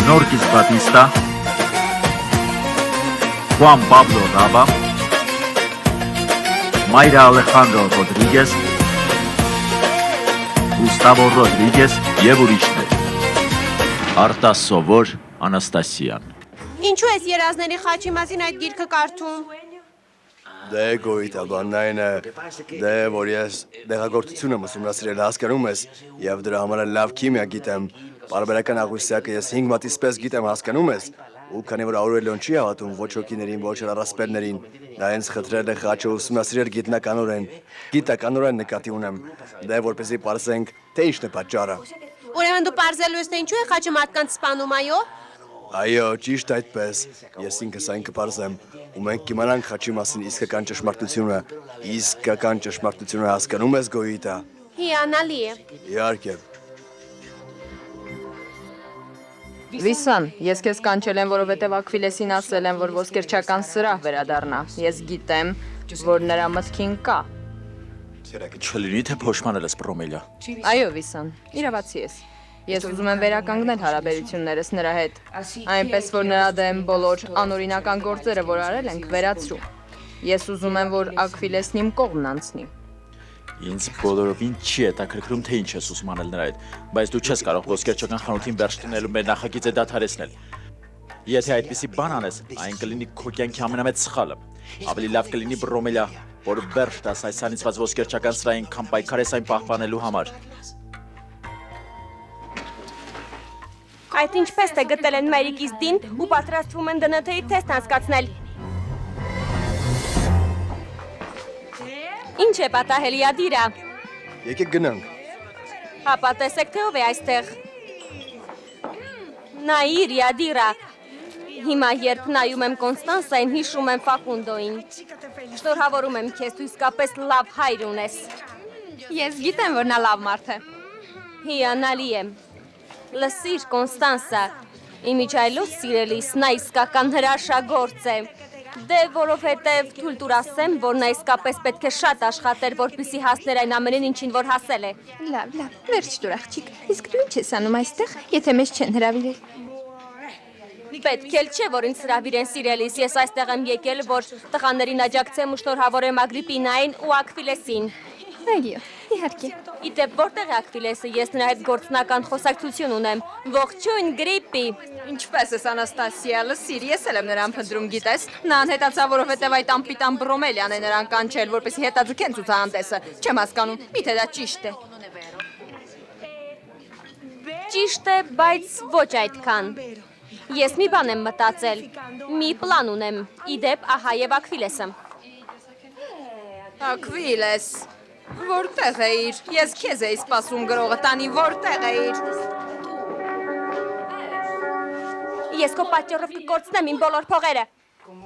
Norquis Batista, Juan Pablo Raba, Mayra Alejandro Rodríguez, Gustavo Rodríguez եւ ուրիշներ։ Արտաս Սովոր, Անաստասիան։ Ինչու ես երազների խաչի մասին այդ գիրքը կարդում։ Դե գոյիթ բանն այն է, դե որ ես դեղագործություն եմ ուսումնասիրել հասկանում ես եւ դրա համար լավ քիմիա գիտեմ, բարբերական աղյուսակը ես 5 մատից պես գիտեմ հասկանում ես, ու քանի որ Աուրելիոն չի հավատում ոչ հոգիներին, ոչ առասպելներին, նա ինձ խնդրել է խաչը ուսումնասիրել գիտնականորեն նկատի ունեմ, դե որպեսզի պարզենք, թե ինչն է պատճառը։ Ուրեմն դու պարզելու ես թե ինչու է խաչը մարդկանց սպանում, այո։ Այո, ճիշտ այդպես, ես ինքս այն կպարզեմ, ու մենք կիմանանք խաչի մասին իսկական ճշմարտությունը հասկանում ես գոյիտա։ Հիանալի է։ Իհարկե։ Վիսան, ես քեզ կանչել եմ, որովհետև Աքվիլեսին ասել եմ, որ ոսկերչական սրահ վերադառնա։ Ես գիտեմ, որ նրա մտքին կա։ Չլինի թե փոշմանել ես Պրոմելիա։ Այո, Վիսան, իրավացի ես։ Ես ուզում եմ վերականգնել հարաբերություններս նրա հետ, այնպես որ նրա դեմ բոլոր անօրինական գործերը, որ արել ենք, վերացրու։ Ես ուզում եմ, որ Աքվիլեսն իմ կողմն անցնի։ Ինձ բոլորովին չի հետաքրքրում, թե ինչ ես ուզում անել նրա հետ, բայց դու չես կարող ոսկերչական խանութին վերջ դնելու մեր նախագիծը դադարեցնել։ Եթե այդպիսի բան անես, այն կլինի քո կյանքի ամենամեծ սխալը։ Ավելի լավ կլինի Պրոմելիա, որ վերջ տաս այս անիծված ոսկերչական սրահին, քան պայքարես այն պահպանելու համար։ Այդ ինչպես թե գտել են Մերիկիս դին ու պատրաստվում են ԴՆԹ-ի թեստ անցկացնել։ Ինչ է պատահել Յադիրա։ Եկեք գնանք։ Հապա տեսեք թե ով է այստեղ։ Նայիր Յադիրա։ Հիմա երբ նայում եմ Կոնստանսային, հիշում եմ Ֆակունդոին։ Շնորհավորում եմ քեզ, դու իսկապես լավ հայր ունես։ Ես գիտեմ, որ նա լավ մարդ է։ Հիանալի եմ։ Լսիր Կոնստանսա, իմիջայլոց սիրելիս, նա իսկական հրաշագործ է։ Դե որովհետև թույլ տուր ասեմ, որ նա իսկապես պետք է շատ աշխատեր, որպեսզի հասներ այն ամենին, ինչին որ հասել է։ Լավ, վերջ տուր աղջիկ, իսկ դու ինչ ես անում այստեղ, եթե մեզ չեն հրավիրել։ Պետք էլ չէ, որ ինձ հրավիրեն սիրելիս, ես այստեղ եմ եկել, որ տղաներին աջակցեմ ու շնորհավորեմ Ագրիպինային ու Աքվիլեսին։ Այո, իհարկե։ Իդեպ որտեղ է Աքվիլեսը, ես նրա հետ գործնական խոսակցություն ունեմ։ Ողջույն Գրիպպի։ Ինչպես ես Անաստասիա, լսիր, ես էլ եմ նրան փնտրում, գիտես։ Նա անհետացավ, որովհետև այդ անպիտան Պրոմելիան է նրան կանչել, որպեսզի հետաձգեն ցուցահանդեսը։ Չեմ հասկանում, միթե դա ճիշտ է։ Ճիշտ է, բայց ոչ այդքան։ Ես մի բան եմ մտածել, մի պլան ունեմ, իդեպ ահա եւ Աքվիլեսը։ Աքվիլես, որտեղ էիր, ես քեզ էի սպասում գրողը տանի, որտեղ էիր։ Ես քո պատճառով կկորցնեմ իմ բոլոր փողերը։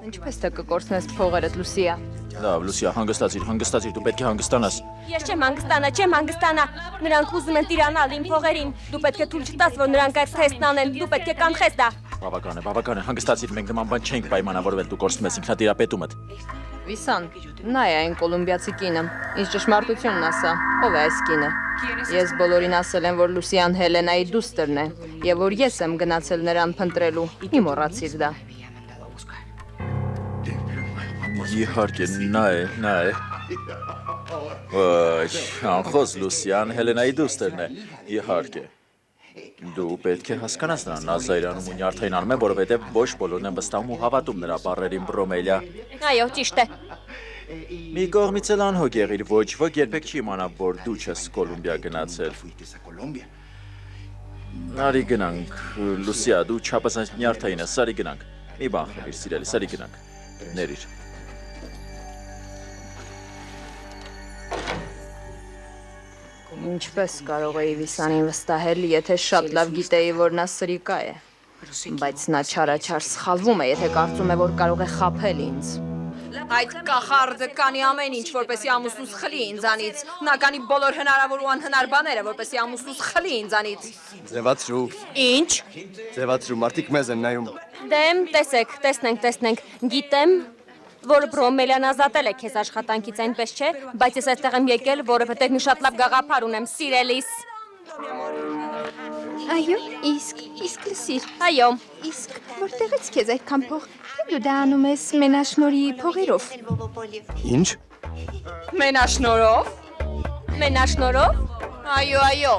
Ինչպես թե կկորցնես փողերդ, Լուսիա։ Լավ, Լուսիա, հանգստացիր, դու պետք է հանգստանաս։ Ես չեմ հանգստանա։ Նրանք ուզում են տիրանալ իմ փողերին։ Դու պետք է թույլ չտաս, որ նրանք այդ թեստն անեն, դու պետք է կանխես դա։ Բավական է, հանգստացիր, մենք նման բան չենք պայմանավորվել, դու կորցնում ես ինքնատիրապետումդ։ Վիսան, նա է այն կոլումբիացի կինը, ինչ ճշմարտությունն ասա, ով է այս կինը։ Ես բոլորին ասել եմ, որ Լուսիան Հելենայի դուստրն է, եւ որ ես եմ գնացել նրան փնտրելու, մի մոռացիր դա։ Իհարկե, նա է։ Ոչ, անխոս Լուսիան Հելենայի դուստրն է, իհարկե։ Դու պետք է հասկանաս նրան, նա զայրանում ու նյարդայնանում է, որովհետև ոչ բոլորն են վստահում ու հավատում նրա բառերին Պրոմելիա։ Այո, ճիշտ է։ Մի կողմից էլ անհոգ եղիր, ոչ ոք երբեք չի իմանա, որ դու չես Կոլումբիա գնացել։ Արի գնանք, Լուսիա, դու չափազանց նյարդային ես, արի գնանք։ Մի բան խմիր, սիրելիս, արի գնանք։ Ներիր։ Ինչպես կարող էի Վիսանին վստահել, եթե շատ լավ գիտեի, որ նա սրիկա է։ Բայց նա չարաչար սխալվում է, եթե կարծում է, որ կարող է խաբել ինձ։ Այդ կախարդը կանի ամեն ինչ, որպեսի ամուսնուս խլի ինձանից։ Նա կանի բոլոր հնարավոր ու անհնար բաները, որպեսի ամուսնուս խլի ինձանից։ Ձևացրու։ Ինչ։ Ձևացրու, մարդիկ մեզ են նայում։ Դեմ, տեսնենք։ Գիտեմ, որ Պրոմելիան ազատել է քեզ աշխատանքից, այնպես չէ, բայց ես այստեղ եմ եկել, որովհետև մի շատ լավ գաղափար ունեմ, սիրելիս։ Այո, իսկ լսիր, Այո, իսկ որտեղից քեզ այդքան փող։ Թե դու դա անում ես մենաշնորի փողերով։ Ինչ։ մենաշնորով։ Մենաշնորով։ Այո։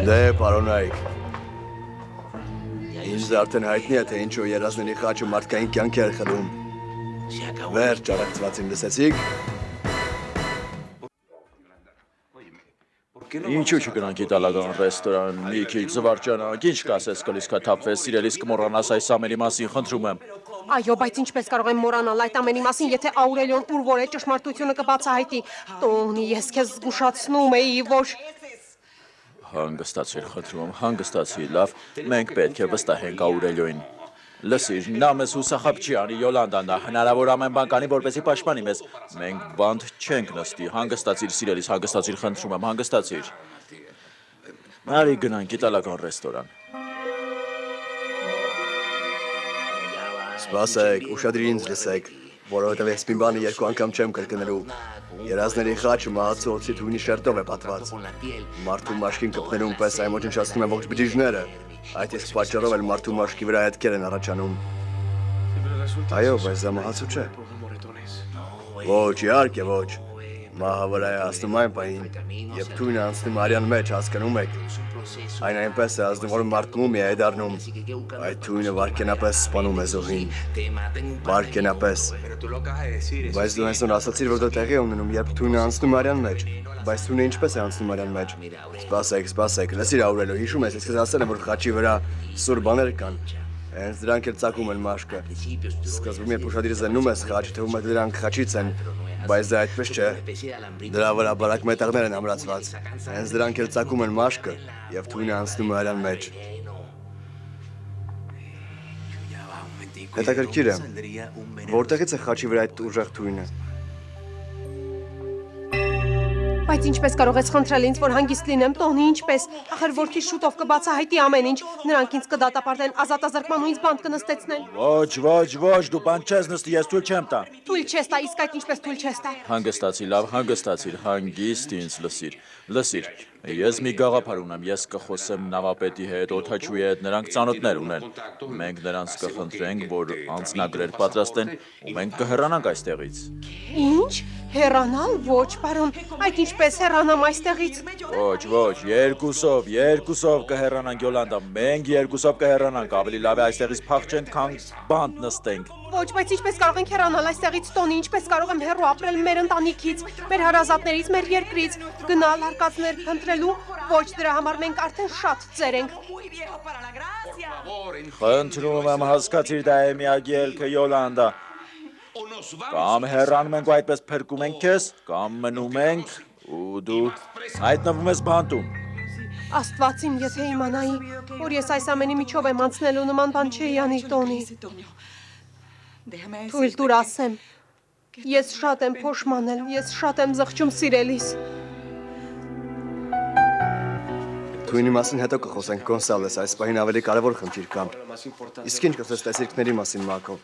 Դե, պարոնայք։ Ինձ արդեն հայտնի է, թե ինչու երազների խաչը մարդկային կյանքի էր խլում։ Վերջ առակցվածին լսեցիք։ Ինչու չգնանք իտալական ռեստորան, մի քիչ զվարճանանք, ինչ կասես կլիսկա թափվես, սիրելիս կմոռանաս այս ամենի մասին, խնդրում եմ։ Այո, բայց ինչպես կարող եմ մոռանալ այդ ամենի մասին, եթե Աուրելիոն ուր որ է ճշմարտությունը կբացահայտի։ Տոնի, ես քեզ զգուշացնում էի, ոչ Հանգստացիր, խնդրում եմ, հանգստացիր, լավ, մենք պետք է վստահենք Աուրելիոին։ Լսիր, նա մեզ հուսախաբ չի անի, Յոլանդան, նա հնարավոր ամեն բան կանի, որպեսզի պաշտպանի մեզ։ Մենք բանտ չենք նստի, հանգստացիր, սիրելիս, հանգստացիր, խնդրում եմ, հանգստացիր։ Արի գնանք իտալական ռեստորան։ Սպասեք, ուշադրի ինձ լսեք, որովհետև ես մի բանը երկու անգամ չեմ կրկնելու։ Երազների խաչը մահացու թույնի շերտով է պատված։ Մարդու մաշկին կպներում պես այն ոչնչացնում է ողջ բջիջները։ Այդ իսկ պատճառով էլ մարդու մաշկի վրա հետքեր են առաջանում։ Այո, բայց դա մահացու չէ։ Ոչ, իհարկե ոչ։ Մահը վրա է հասնում այն պահին, երբ թույնը անցնում արյան մեջ, հասկանում եք։ Այն այնպես է ազդում, որ մարդու մի է դառնում։ Այդ թույնը վարքենապես սպանում է զոհին։ Վարքենապես։ Բայց դու այսօր ասացիր, որ դա տեղի է ունենում, երբ թույնը անցնում արյան մեջ։ Բայց թույնը ինչպես է անցնում արյան մեջ։ Սպասեք, լսիր Աուրելիո, հիշում ես, ես քեզ ասել եմ, որ խաչի վրա սուր բաներ կան։ Հենց դրանք էլ ծակում են մաշկը։ Սկզբում երբ ուշադիր զննում ես խաչ, թվում է դրանք խաչից են, բայց դա այդպես չէ։ Դրա վրա բարակ մետաղներ են ամրացված։ Հենց դրանք էլ ծակում են մաշկը, եւ թույնը անցնում է արյան մեջ։ Հետաքրքիր է։ Որտեղից է խաչի վրա այդ ուժեղ թույնը։ Բայց ինչպես կարող ես խնդրել ինձ, որ հանգիստ լինեմ, Տոնի, ինչպես։ Ախր որքի շուտով կբացահայտի ամեն ինչ, նրանք ինձ կդատապարտեն ազատազրկման ու ինձ բանտ կնստեցնեն։ Ոչ, դու բան չես նստի, ես թույլ չեմ տա։ Թույլ չես տա, իսկ այդ ինչպես թույլ չես տա։ Հանգստացիր, լավ, հանգստացիր, հանգիստ ինձ լսիր։ Ես մի գաղափար ունեմ, ես կխոսեմ նավապետի հետ, օդաչուի հետ, նրանք ծանոթներ ունեն։ Մենք նրանց կխնդրենք, որ անձնագրեր պատրաստեն, ու մենք կհեռանանք այստեղից։ Ինչ։ Հեռանալ, ոչ, պարոն, այդ ինչպես հեռանամ այստեղից։ Ոչ, երկուսով կհեռանանք Յոլանդա, մենք երկուսով կհեռանանք, ավելի լավ է այստեղից փախչենք, քան բանտ նստենք։ Ոչ, բայց ինչպես կարող ենք հեռանալ այստեղից, Տոնի, ինչպես կարող եմ հեռու ապրել մեր ընտանիքից, մեր հարազատներից, մեր երկրից, գնալ արկածներ փնտրելու, ոչ դրա համար մենք արդեն շատ ծեր ենք։ Խնդրում եմ հասկացիր, դա է միակ ելքը Յոլանդա։ Կամ հեռանում ենք ու այդպես փրկում ենք քեզ, կամ մնում ենք ու դու հայտնվում ես բանտում։ Աստված իմ, եթե իմանայի, որ ես այս ամենի միջով եմ անցնելու, նման բան չէի անի, Տոնի։ Թույլ տուր ասեմ, ես շատ եմ փոշմանել, ես շատ եմ զղջում սիրելիս։ Թույնի մասին հետո կխոսենք, Գոնսալես, այս պահին ավելի կարևոր խնդիր կա։ Իսկ ինչ կասես տեսիլքների մասին, Մակով։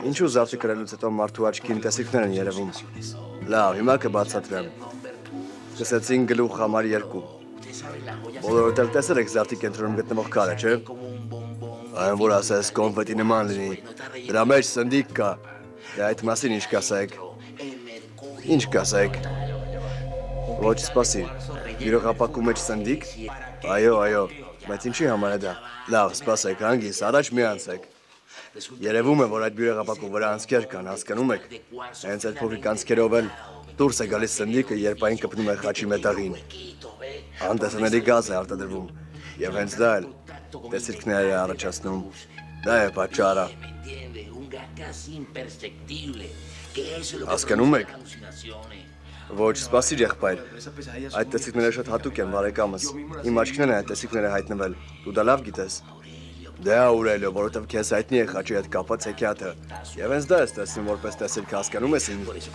Ինչու զարդի կրելուց հետո մարդու աչքին տեսիլքներ են երևում։ Լավ, հիմա կբացատրեմ։ Սկսեցին գլուխ համար 2։ Բոլորդ էլ տեսել եք զարդի կենտրոնում գտնվող քարը, չէ՞։ Այն որ ասես կոնֆետի նման լինի, դրա մեջ սնդիկ կա։ Դե այդ մասին ինչ կասեք։ Ինչ կասեք։ Ոչ սպասիր, յուրողապակու մեջ սնդիկ։ Այո, բայց ինչի համար է դա։ Լավ, սպասեք, հանգիստ, առաջ մի անցեք։ Երևում է, որ այդ յուրողապակու վրա անցքեր կան, հասկանում եք։ Հենց այդ փոքրիկ անցքերով էլ Դուրս է գալիս սնդիկը, երբ այն կպնում է խաչի մետաղին։ Անտեսանելի գազ է արտադրվում, եւ հենց դա էլ տեսիլքներ է առաջացնում։ Դա է պատճառը։ Հասկանում եք։ Ոչ, սպասիր եղբայր։ Այդ տեսիլքները շատ հատուկ են, բարեկամս։ Իմ աչքներն են այդ տեսիլքները հայտնվել։ Դու դա լավ գիտես։ Դե Աուրելիո, որովհետև քեզ հայտնի է խաչի հետ կապված հեքիաթը։ Եվ հենց դա ես տեսնում որպես տեսիլք, հասկանում ես ինձ,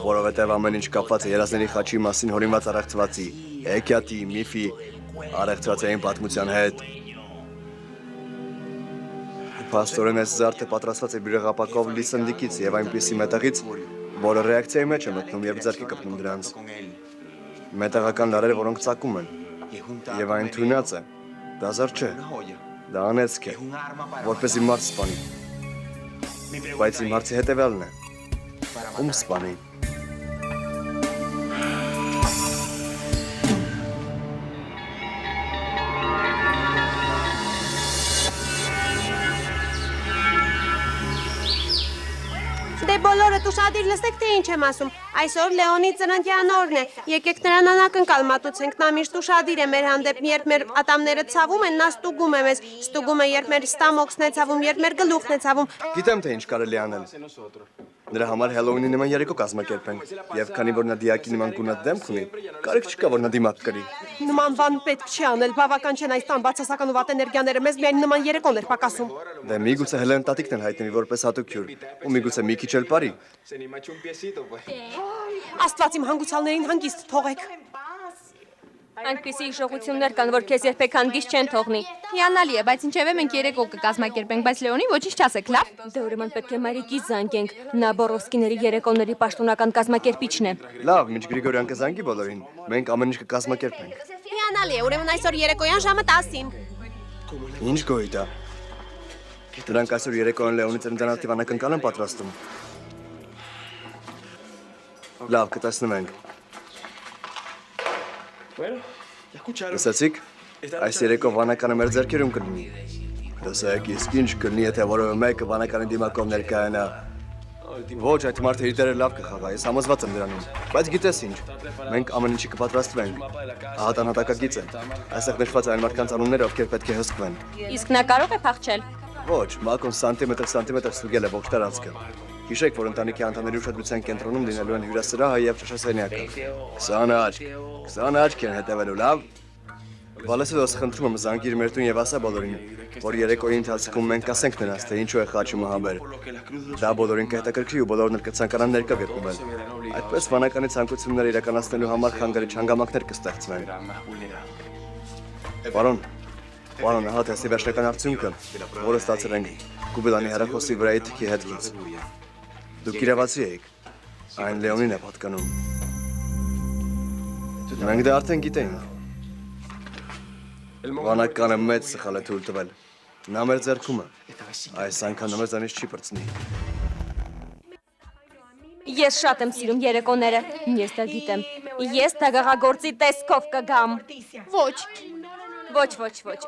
որովհետև ամեն ինչ կապված է երազների խաչի մասին հորինված առեղծվածի, հեքիաթի, միֆի, առեղծվածային պատմության հետ։ Փաստորեն այս զարդը պատրաստված է բյուրեղապակով լի սնդիկից եւ այնպիսի մետաղից, որը ռեակցիայի մեջ է մտնում եւ ձեռք է կպնում դրանց։ Մետաղական լարերը, որոնք ծակում են, եւ այն թույնած է։ Դա զար չէ։ Դա անեծք է, որպեսզի մարդ սպանի։ Բայց իմ հարցի հետևյալն է. ում սպանի։ Դե բոլորդ ուշադիր լսեք, թե ինչ եմ ասում։ Այսօր Լեոնի ծննդյան օրն է։ Եկեք նրան անակնկալ մատուցենք, նա միշտ ուշադիր է մեր հանդեպ, երբ մեր ատամները ցավում են, նա ստուգում է մեզ, ստուգում է, երբ մեր ստամոքսն է ցավում, երբ մեր գլուխն է ցավում։ Գիտեմ, թե ինչ կարելի անել։ Նրա համար Հելոուինի նման երեկո կազմակերպենք, եւ քանի որ նա դիակի նման գունատ դեմք ունի, կարիք չկա, որ նա դիմակ կրի։ Նման բան պետք չի անել, բավական չեն այս տան բացասական ու վատ էներգիաները, մեզ միայն նման երեկոներ պակասում։ Դե միգուցե Հելեն տատիկն էլ հայտնվի որպես հատուկ հյուր, ու միգուցե մի քիչ էլ բարի։ Աստված իմ հանգուցալներին հանգիստ թողեք։ Այնպիսի հիշողություններ կան, որ քեզ երբեք հանգիստ չեն թողնի։ Հիանալի է, բայց ինչևէ մենք երեկո կկազմակերպենք, բայց Լեոնին ոչինչ չասեք, լավ։ Դե ուրեմն պետք է մայրիկի զանգենք։ Նա Բորովսկիների երեկոների պաշտոնական կազմակերպիչն է։ Լավ, մինչ Գրիգորյան կզանգի բոլորին, մենք ամեն ինչ կկազմակերպենք։ Հիանալի է, ուրեմն այսօր երեկոյան ժամը 10-ին։ Ինչ գոյիտ է։ Դրանք այսօր երեկոյան Լեոնի ծննդյան ակտիվանակնկալ են պատրաստում։ Լավ, կտեսնենք։ Լսեցիք, այս երեկո վանականը մեր ձեռքերում կլինի։ Լսեք, իսկ ինչ կլինի, եթե որևէ մեկը վանականի դիմակով ներկայանա։ Ոչ, այդ մարդը իր դերը լավ կխաղա, ես համոզված եմ դրանում։ Բայց գիտես ինչ, մենք ամեն ինչի կպատրաստվենք։ Ահա տանհատակագիծ է։ Այստեղ նշված այն մարդկանց անունները, ովքեր պետք է հսկվեն։ Իսկ նա կարող է փախչել։ Ոչ, Մակոն սանտիմետր ստուգել է ողջ տարածքը։ Հիշեք, որ ընտանիքի անդամների ուշադրության կենտրոնում լինելու են հյուրասրահը եւ ճաշասենյակը։ 20 աչք են հետևելու, լավ։ Վալեսովս խնդրում եմ զանգիր մեր տուն եւ ասա բոլորին, որ երեկոյի ընթացքում մենք ասենք նրանց, թե ինչու է խաչը մահաբեր։ Դա բոլորին կհետաքրքրի ու բոլորն էլ կցանկանան ներկա գտնվել։ Այդպես վանականի ցանկությունները իրականացնելու համար խանգարիչ հանգամանքներ կստեղծվեն։ Պարոն, ահա տեսի վերջնական արդյունքը, որը ստացել ենք Կուբիլանի հեռախոսի վրայի թքի հետքից։ Դուք իրավացի եք, այն Լեոնին է պատկանում։ Մենք դա արդեն գիտենք։ Վանականը մեծ սխալ է թույլ տվել։ Նա մեր ձեռքում է, այս անգամ նա մեզանից չի պրծնի։ Ես շատ եմ սիրում երեկոները, ես դա գիտեմ։ Ես դագաղագործի տեսքով կգամ։ Ոչ։ Ոչ,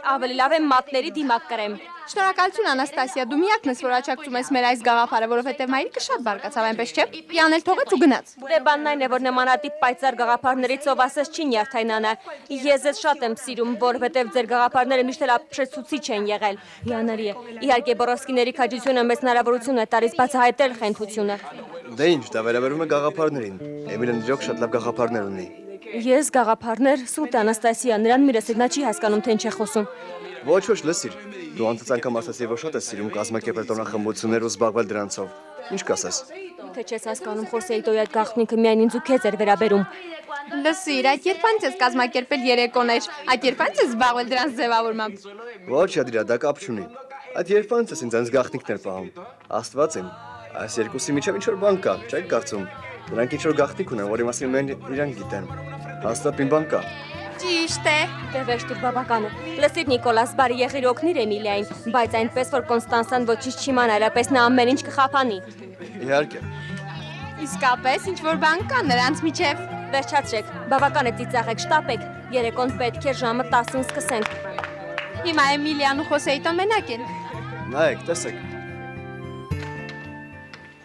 ավելի լավ է մատների դիմակ կրեմ։ Շնորհակալություն Անաստասիա, դու միակն ես, որ աջակցում ես մեր այս գաղափարը, որովհետև մայրիկը շատ բարկացավ, այնպես չէ։ Պիանել թողեց ու գնաց։ Դե բանն այն է, որ նմանատիպ պայծառ գաղափարներից ով ասես չի նյարդայնանա։ Ես ձեզ շատ եմ սիրում, որովհետև ձեր գաղափարները միշտ էլ ապշեցուցիչ են եղել։ Հիանալի է։ Իհարկե Բորովսկիների քաջությունը մեծ հնարավորություն է տալիս բացահայտել խենթությունը։ Դե ինչ, դա վերաբերում է գաղափարներին։ Էմիլը իրոք շատ լավ գաղափարներ ունի։ Ես գաղափարներ, սուրտ Անաստասիա, նրան մի լսեք, նա չի հասկանում, թե ինչ է խոսում։ Ոչ, լսիր։ Դու անցած անգամ ասացի, որ շատ ես սիրում կազմակերպել տոնախմբություններ ու զբաղվել դրանցով։ Ինչ կասես։ Թե չես հասկանում, Խոսեիտոյի այդ գաղտնիքը միայն ինձ ու քեզ էր վերաբերում։ Լսիր, այդ երբանց ես կազմակերպել երեկոներ, այդ երբանց ես զբաղվել դրանց ձևավորմամբ։ Ոչ, Ադիրա, դա կապ չունի։ Այդ երբանց ես ինձ գաղտնիքներ պահում։ Աստված իմ, այս երկուսի միջև ինչ-որ բան կա, չեք կարծում։ Նրանք ինչ-որ գաղտնիք ունեն, որի մասին միայն իրանք գիտեն։ Հաստատ մի բան կա։ Ճիշտ է։ Դե վերջ դուր բավական է։ Լսիր Նիկոլաս, բարի եղիր օգնիր Էմիլիային, բայց այնպես որ Կոնստանսան ոչինչ չիմանա, այլապես նա ամեն ինչ կխափանի։ Իհարկե։ Իսկապես ինչ որ բան կա նրանց միջև։ Վերջացրեք, բավական է ծիծաղեք, շտապեք։ Երեկոն պետք է ժամը 10-ին սկսենք։ Հիմա Էմիլիան ու Խոսեիտոն մենակ են։ Նայեք, տեսեք։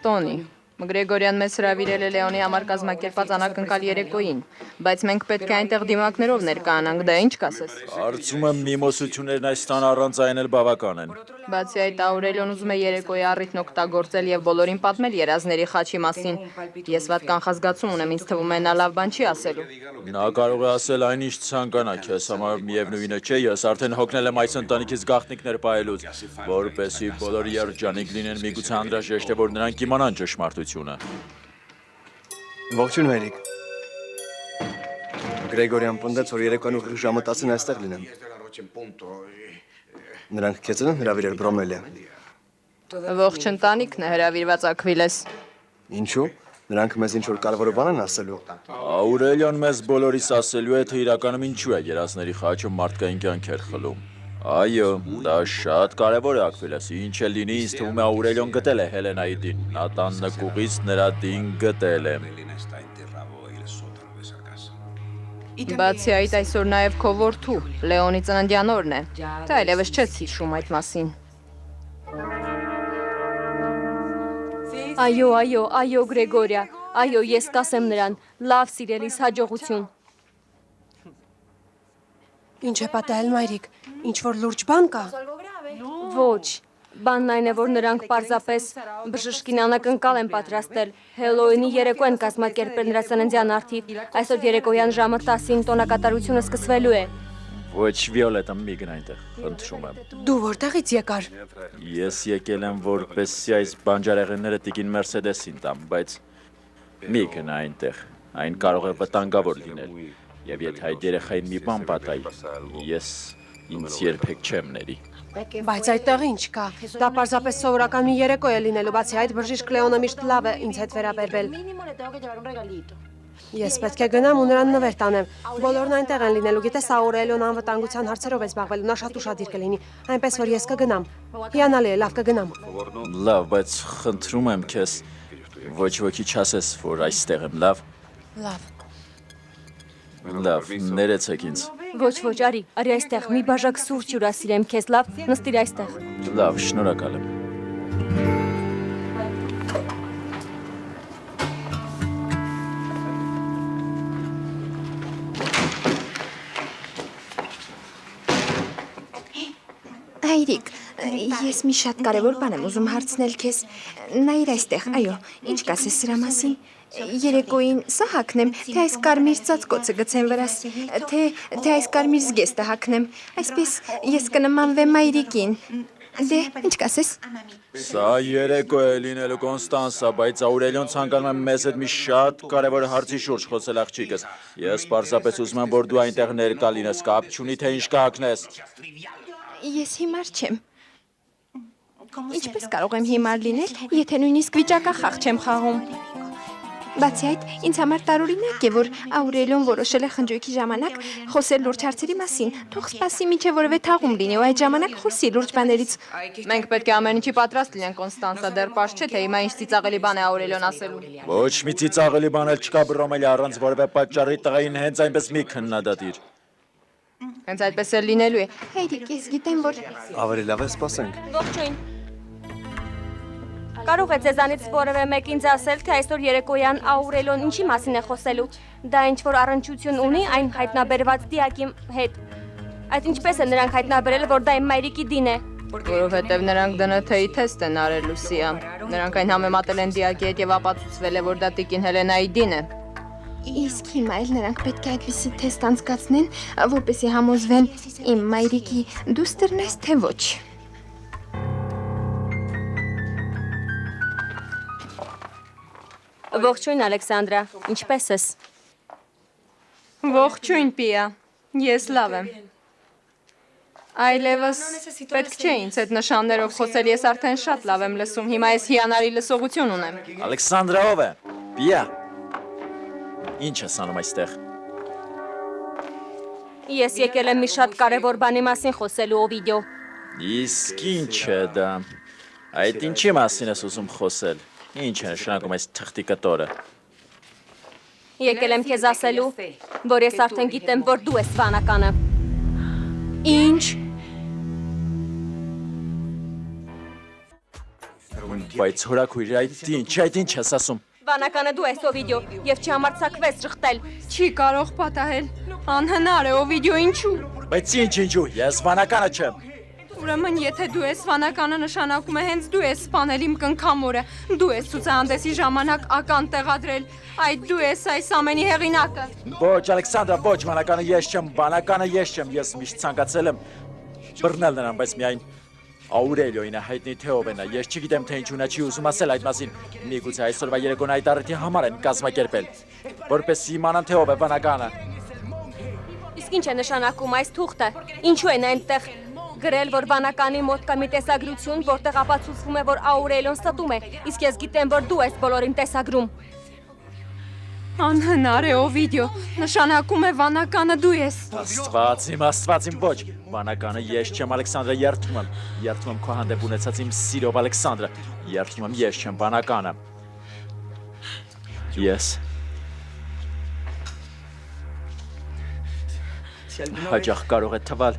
Տոնի, Գրեգորյան մեզ հրավիրել է Լեոնի համար կազմակերպած անակնկալ երեկոյին, բայց մենք պետք է այնտեղ դիմակներով ներկայանանք, դա ինչ կասես։ Կարծում եմ միմոսություններն այս տան առանց այն էլ բավական են։ Բացի այդ, Աուրելիոն ուզում է երեկոյի առիթն օգտագործել եւ բոլորին պատմել երազների խաչի մասին։ Ես վատ կանխազգացում ունեմ, ինձ թվում է նա լավ բան չի ասելու։ Նա կարող է ասել այն ինչ ցանկանա, քեզ համար միևնույնը չէ, ես արդեն հոգնել եմ այս ընտանիքից գաղտնիքներ պահելուց, որպեսզի բոլորը երջանիկ լինեն, միգուցե անհրաժեշտ է, որ նրանք իմանան ճշմարտությունը։ Ողջույն մայրիկ։ Գրեգորյան պնդեց, որ երեկոյան ուղիղ ժամը 10-ին այստեղ լինեմ։ Նրանք քեզ են հրավիրել Բրոմելիա։ Ողջ ընտանիքն է հրավիրված Աքվիլես։ Ինչու՞։ Նրանք մեզ ինչ-որ կարևոր բան են ասելու։ Աուրելիոն մեզ բոլորիս ասելու է, թե իրականում ինչու է երազների խաչը մարդկային կյանքեր խլում։ Այո, դա շատ կարևոր է Աքվիլես, ինչ էլ լինի, ինձ թվում է Աուրելիոն գտել է Հելենայի դին, նա տան նկուղից նրա դին գտել է։ Բացի այդ, այսօր նաև քո որդու, Լեոնի ծննդյան օրն է։ Դա այլևս չես հիշում այդ մասին։ Այո, Գրեգորիա, այո, ես կասեմ նրան, լավ սիրելիս հաջողություն։ Ինչ է պատահել, մայրիկ, ինչ որ լուրջ բան կա։ Ոչ, բանն այն է, որ նրանք պարզապես բժշկին անակնկալ են պատրաստել, Հելոուինի երեկո են կազմակերպել նրա ծննդյան առթիվ, այսօր երեկոյան ժամը 10-ին տոնակատարությունը սկսվելու է։ Ոչ, Վիոլետա, մի գնա այնտեղ, խնդրում եմ։ Դու որտեղից եկար։ Ես եկել եմ, որպեսզի այս բանջարեղենները տիկին Մերսեդեսին տամ, բայց մի գնա այնտեղ, այն կարող է վտանգավոր լինել, եւ եթե այդ երեխային մի բան պատահի, ես ինձ երբեք չեմ ների։ Բայց այդտեղ ինչ կա։ Դա պարզապես սովորական մի երեկո է լինելու, բացի այդ բժիշկ Լեոնը միշտ լավ է ինձ հետ վերաբերվել։ Ես պետք է գնամ ու նրան նվեր տանեմ։ Բոլորն այնտեղ են լինելու, գիտես Աուրելիոն անվտանգության հարցերով է զբաղվելու, նա շատ ուշադիր կլինի, այնպես որ ես կգնամ։ Հիանալի է, լավ կգնամ։ Լավ, բայց խնդրում եմ քեզ, ոչ ոքի չասես, որ այստեղ եմ, լավ։ Լավ։ Լավ, ներեցեք ինձ։ Ոչ, արի այստեղ, մի բաժակ սուրճ հյուրասիրեմ քեզ, լավ, նստիր այստեղ։ Լավ, շնորհակալ եմ։ Հայրիկ, ես մի շատ կարևոր բան եմ ուզում հարցնել քեզ։ Նայիր այստեղ, այո, ինչ կասես սրա մասին։ Երեկոյին սա հագնեմ, թե այս կարմիր ծածկոցը գցեմ վրաս, թե այս կարմիր զգեստը հագնեմ։ Այսպես ես կնմանվեմ մայրիկին։ Դե, ինչ կասես։ Սա երեկո է լինելու Կոնստանսա, բայց Աուրելիոն ցանկանում է մեզ հետ մի շատ կարևոր հարցի շուրջ խոսել աղջիկս։ Ես պարզապես ուզում եմ, որ դու այնտեղ ներկա լինես, կապ չունի, թե ինչ կհագնես։ Ես հիմար չեմ։ Ինչպես կարող եմ հիմար լինել, եթե նույնիսկ վիճակախաղ չեմ խաղում։ Բացի այդ, ինձ համար տարօրինակ է, որ Աուրելիոն որոշել է խնջույքի ժամանակ խոսել լուրջ հարցերի մասին։ Թող սպասի մինչև որևէ թաղում լինի ու այդ ժամանակ խոսի լուրջ բաներից։ Մենք պետք է ամեն ինչի պատրաստ լինենք, Կոնստանսա, դեռ պարզ չէ, թե հիմա ինչ ծիծաղելի բան է Աուրելիոն ասելու։ Ոչ մի ծիծաղելի բան էլ չկա Բրոմելի առանց որևէ պատճառի տղային հենց այնպես մի քննադատիր։ Հենց այդպես էլ լինելու է։ Հայրիկ, ես գիտեմ, որ Ավելի լավ է սպասենք։ Ողջույն։ Կարող է ձեզանից որևէ մեկին ասել, թե այսօր երեկոյան Աուրելիոն ինչի մասին է խոսելու։ Դա ինչ որ առնչություն ունի այն հայտնաբերված դիակի հետ։ Այդ ինչպես է նրանք հայտնաբերել, որ դա իմ մայրիկի դին է։ Որովհետև նրանք ԴՆԹ-ի թեստ են արել Լուսիա։ Նրանք այն համեմատել են դիակի հետ եւ ապացուցվել է, որ դա տիկին Հելենայի դին է։ իսկ հիմա էլ նրանք պետք է այդպիսի թեստ անցկացնեն, որպեսզի համոզվեն իմ մայրիկի դուստրն ես, թե ոչ։ Ողջույն, Ալեքսանդրա, ինչպես ես։ Ողջույն, Պիա։ Ես լավ եմ։ Այլևս պետք չէ ինձ այդ նշաններով խոսել, ես արդեն շատ լավ եմ լսում, հիմա ես հիանալի լսողություն ունեմ։ Ալեքսանդրա ով է։ Պիա։ Ինչ ես անում այստեղ։ Ես եկել եմ մի շատ կարևոր բանի մասին խոսելու, Օվիդիո։ Իսկ ինչ է դա։ Այդ ինչի մասին ես ուզում խոսել։ Ինչ է նշանակում այս թղթի կտորը։ Եկել եմ քեզ ասելու, որ ես արդեն գիտեմ, որ դու ես վանականը։ Ինչ։ Բայց հորաքույր, այդ ինչ ես ասում։ Վանականը դու ես Օվիդիո եւ չհամարձակվես շղթել։ Չի կարող պատահել։ Անհնար է, Օվիդիո, ինչու։ Բայց ինչու, ես վանականը չեմ։ Ուրեմն, եթե դու ես վանականը, նշանակում է հենց դու ես սպանել իմ կնքամորը։ Դու ես ցուցահանդեսի ժամանակ ական տեղադրել։ Այդ դու ես այս ամենի հեղինակը։ Ոչ, Ալեքսանդրա, ոչ, վանականը ես չեմ, վանականը ես չեմ, ես միշտ ցանկացել եմ բռնել նրան, բայց միայն Աուրելիոին հայտնի թե ով է նա, ես չգիտեմ թե ինչու նա չի ուզում ասել այդ մասին։ Միգուցե այսօրվա երեկոն այդ առիթի համար են կազմակերպել, որպեսզի իմանան թե ով է վանականը։ Իսկ ինչ է նշանակում այս թուղթը։ Ինչու են այնտեղ գրել, որ վանականի մոտ կա մի տեսագրություն, որտեղ ապացուցվում է, որ Աուրելիոն ստում է, իսկ ես գիտեմ, որ դու ես բոլորին տեսագրում։ Անհնար է, Օվիդիո, նշանակում է վանականը դու ես։ Աստված իմ ոչ, վանականը ես չեմ, Ալեքսանդրա, երդվում եմ քո հանդեպ ունեցած իմ սիրով Ալեքսանդրա, երդվում եմ ես չեմ վանականը։ Ես հաճախ կարող է թվալ,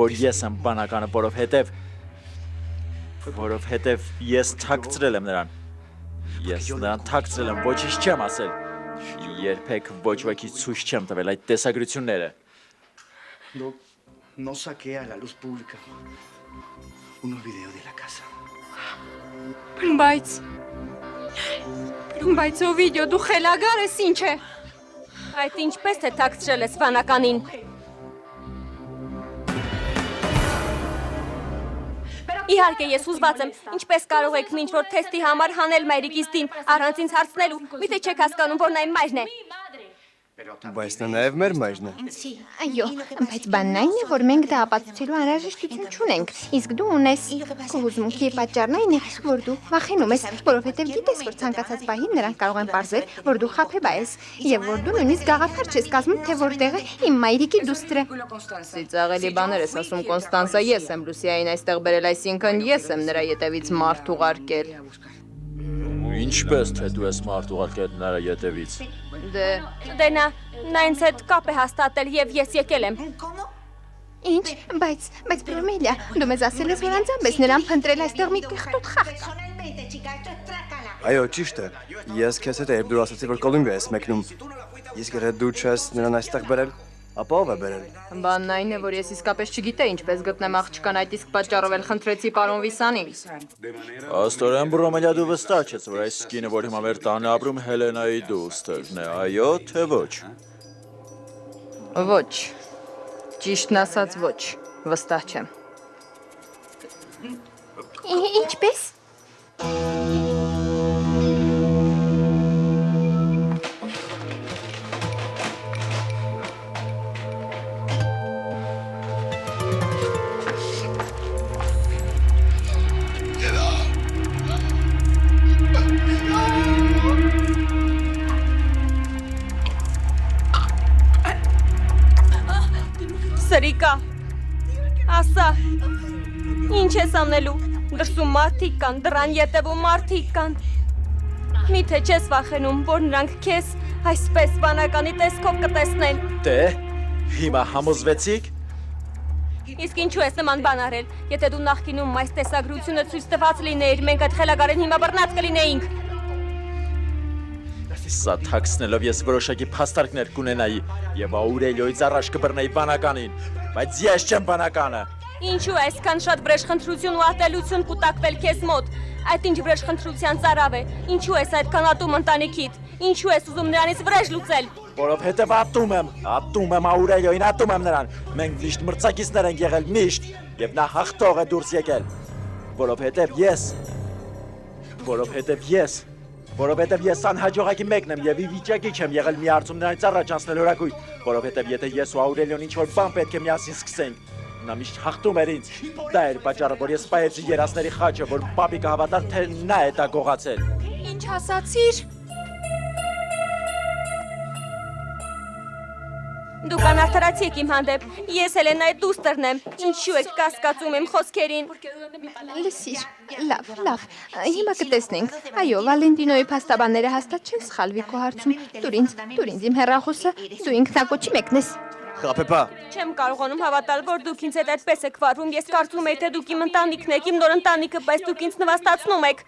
որ ես եմ վանականը, որովհետև ես թաքցրել եմ նրան։ Ես նրան թաքցրել եմ, ոչինչ չեմ ասել։ Երբեք ոչ ոքի ցույց չեմ տվել այդ տեսագրությունները։ No saqué a la luz pública unos videos de la casa. Բայց Օվիդիո, դու խելագար ես, ինչ է։ Այդ ինչպես է թաքցրել ես վանականին։ Իհարկե ես ուզված եմ, ինչպես կարող եք ինչ որ թեստի համար հանել մայրիկիս դին, առանց ինձ հարցնելու, միթե չեք հասկանում, որ նա իմ մայրն է։ Բայց նա նաև մեր մայրն է։ Այո, բայց բանն այն է, որ մենք դա ապացուցելու անհրաժեշտություն չունենք։ Իսկ դու ունես քո հուզմունքի պատճառն այն է, որ դու վախենում ես, որովհետև գիտես, որ ցանկացած պահին նրանք կարող են պարզել, որ դու խաբեբա ես, եւ որ դու նույնիսկ գաղափար չես կազմում, թե որտեղ է իմ մայրիկի դուստրը։ Ծիծաղելի բաներ ես ասում, Կոնստանսա, ես եմ Լուսիային այստեղ բերել, այսինքն ես եմ նրա ետևից մարդ ուղարկել։ Ինչպես թե դու ես մարդ ուղարկել նրա ետևից։ Դե նա ինձ հետ կապ է հաստատել եւ ես եկել եմ։ Ինչ, բայց Պրոմելիա, դու մեզ ասել ես, որ անձամբ ես նրան փնտրել այստեղ մի կեղտոտ խաղ կա։ Այո, ճիշտ է։ Ես քեզ հետ երբ դու ասացի, որ Կոլումբիա ես մեկնում, իսկ եթե դու չես նրան այստեղ բերել, ապա ով է բերել։ Բանն այն է, որ ես իսկապես չգիտեի ինչպես գտնեմ աղջկան, այդ իսկ պատճառով էլ խնդրեցի պարոն Վիսանին։ Աստորեն Բրոմելիա, դու վստահ ես, որ այս կինը, որ հիմա մեր տանը ապրում, Հելենայի դուստերն է, այո, թե ոչ։ Ոչ։ Ճիշտն ասած ոչ, վստահ չեմ։ Ինչպես։ Սրիկա, ասա, ինչ ես անելու, դրսում մարդիկ կան, դռան ետևում մարդիկ կան, միթե չես վախենում, որ նրանք քեզ այսպես վանականի տեսքով կտեսնեն։ Դե, հիմա համոզվեցիք։ Իսկ ինչու ես նման բան արել, եթե դու նախկինում այս տեսագրությունը ցույց տված լինեիր, մենք այդ խելագարին հիմա բռնած կլինեինք։ Սա թաքցնելով ես որոշակի փաստարկներ կունենայի եւ Աուրելիոյից առաջ կբռնեի վանականին, բայց ես չեմ վանականը։ Ինչու այսքան շատ վրեժխնդրություն ու ատելություն կուտակվել քեզ մոտ։ Այդ ինչ վրեժխնդրության ծարավ է։ Ինչու ես այդքան ատում ընտանիքիդ։ Ինչու ես ուզում նրանից վրեժ լուծել։ Որովհետեւ ատում եմ Աուրելիոյին, ատում եմ նրան։ Մենք միշտ մրցակիցներ ենք եղել, միշտ, եւ նա հաղթող է դուրս եկել։ Որովհետև ես անհաջողակի մեկն եմ եւ ի վիճակի չեմ եղել մի հարցում նրանից առաջ անցնել հորակույտ, որովհետև եթե ես ու Աուրելիոն ինչ-որ բան պետք է միասին սկսենք, նա միշտ հաղթում էր ինձ։ Դա էր պատճառը, որ ես սպայեցի երասների խաչը, որ պապիկը հավատար, թե նա է դա գողացել։ Ինչ ասացիր։ Դուք անարդարացիք իմ հանդեպ, ես Հելենայի դուստերն եմ, ինչու եք կասկածում իմ խոսքերին։ Լսիր, լավ, հիմա կտեսնենք, այո, Վալենտինոյի փաստաբանները հաստատ չեն սխալվի քո հարցում, տուր ինձ իմ հեռախոսը, դու ինքնակոչի մեկն ես։ Խափեպա։ Չեմ կարողանում հավատալ, որ դուք ինձ հետ այդպես եք վարվում։ Ես կարծում էի, թե դուք իմ ընտանիքն եք, իմ նոր ընտանիքը, բայց դուք ինձ նվաստացնում եք։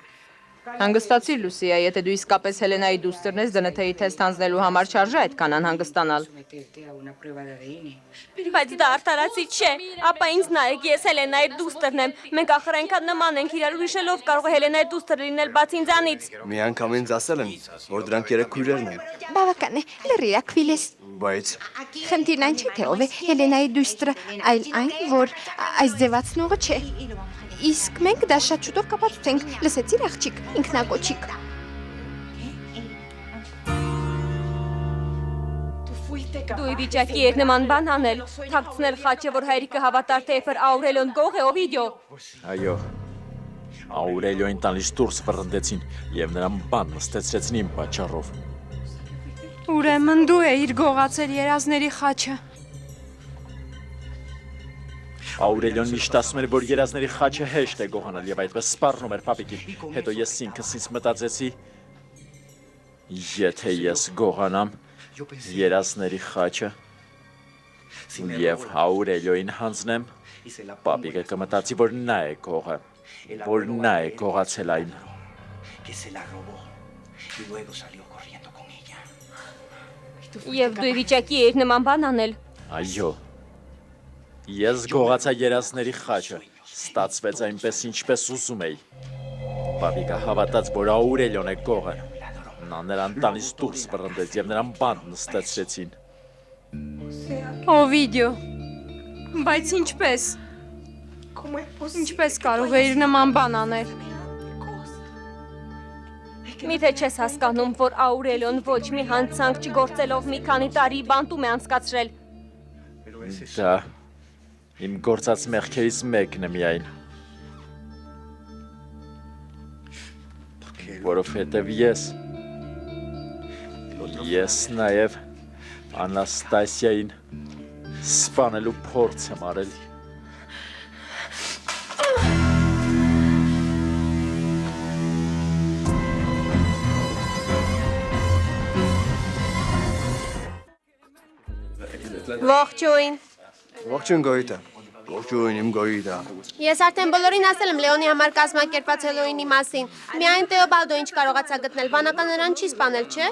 Հանգստացիր, Լուսիա, եթե դու իսկապես Հելենայի դուստրն ես, դնթեի թեստ հանձնելու համար չարժե այդքան անհանգստանալ։ Բայց դա արտարացի չէ, ապա ինձ նայեք, ես Հելենայի դուստրն եմ։ Մենք ախր այնքան նման ենք իրար, ուրիշելով կարող է Հելենայի դուստր լինել բաց ինձանից։ Մի անգամ ինձ ասել են, որ դրանք երեք քույրերն են։ Բավական է, լրի Ակվիլես։ Բայց Խնդիրն այն չէ, թե ով է Հելենայի դույստրը, այլ այն, որ այս ձևացնողը չէ։ Իսկ մենք դա շատ շուտով կապացուցենք, լսեցիր աղջիկ, ինքնակոչիկ։ Դու ի վիճակի եք նման բան անել, թաքցնել խաչը, որ հայրիկը հավատար, թե Էֆր Աուրելիոն գող է, Օվիդիո։ Այո։ Աուրելիոին տանից դուրս վռնդեցին եւ նրան բան նստեցրեցին իմ պատճառով։ Ուրեմն դու էիր գողացել երազների խաչը։ Աուրելիոն միշտ ասում էր, որ երազների խաչը հեշտ է գողանալ եւ այդպես սպառնում էր պապիկին։ Հետո ես ինքս ինձ մտածեցի, եթե ես գողանամ երազների խաչը եւ Աուրելիոին հանձնեմ, պապիկը կմտածի, որ նա է գողը, որ նա է գողացել այն։ Եվ դու ի վիճակի եք նման բան անել։ Այո։ Ես գողացա երազների խաչը, ստացվեց այնպես, ինչպես ուզում էի։ Պապիկը հավատաց, որ Աուրելիոն է գողը։ Նա նրան տանից դուրս վռնդեց եւ նրան բանտ նստեցրեցին։ Օվիդիո։ Բայց ինչպես։ Ինչպես կարող էիր նման բան անել։ Միթե չես հասկանում, որ Աուրելիոն ոչ մի հանցանք չգործելով մի քանի տարի բանտում է անցկացրել։ Դա իմ գործած մեղքերից մեկն է միայն։ Որովհետև ես նաև Անաստասիային սպանելու փորձ եմ արել։ Ողջույն։ ողջույն Գոյիտա։ Ողջույն իմ Գոյիտա։ Ես արդեն բոլորին ասել եմ Լեոնի համար կազմակերպած Հելոուինի մասին։ Միայն Տեոբալդո ինչ կարողացա գտնել, վանական նրան չի սպանել, չէ՞։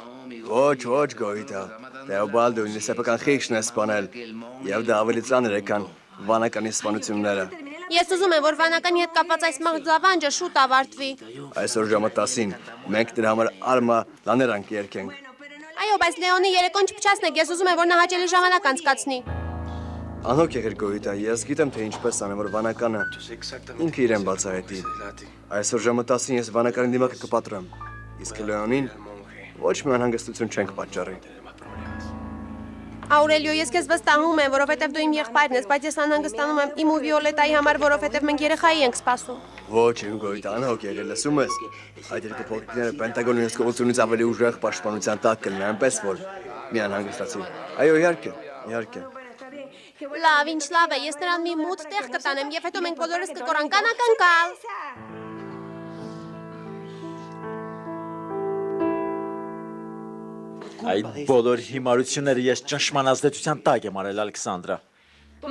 Ոչ Գոյիտա։ Տեոբալդոն սեփական խիղճն է սպանել, եւ դա ավելի ծանր է, քան վանականի սպանությունները։ Ես ուզում եմ, որ վանականի հետ կապված այս մղձավանջը շուտ ավարտվի։ Այսօր ժամը 10-ին մենք դրա համար արմա լաներանք երկենք։ Այո, բայց Լեոնի երեկոն չփչացնեք, ես ուզում եմ, որ նա հաճելի ժամանակ անցկացնի։ Անհոգ եղիր Գոյիտա, ես գիտեմ, թե ինչպես անեմ, որ վանականը ինքը իրեն բացահայտի։ Այսօր ժամը 10-ին ես վանականի դիմակը կպատրեմ, իսկ Լեոնին ոչ մի անհանգստություն չենք պատճառի։ Աուրելիո, ես քեզ վստահում եմ, որովհետև դու իմ եղբայրն ես, բայց ես անհանգստանում եմ իմ ու Վիոլետայի համար, որովհետև մենք երեխայի ենք սպասում։ Ոչ, իմ Գոյիտա, անհոգ եղիր, լսում ես։ Այդ երկու փոքրիկները Պենտագոնի հսկողությունից ավելի ուժեղ պաշտպանության տակ կլինեն, այնպես որ մի անհանգստացի։ Այո, իհարկե։ Լավ, ինչ լավ է, ես նրան մի մութ տեղ կտանեմ եւ հետո մենք բոլորս կկորանք անակնկալ։ Այդ բոլոր հիմարությունները ես ճնշման ազդեցության տակ եմ արել, Ալեքսանդրա։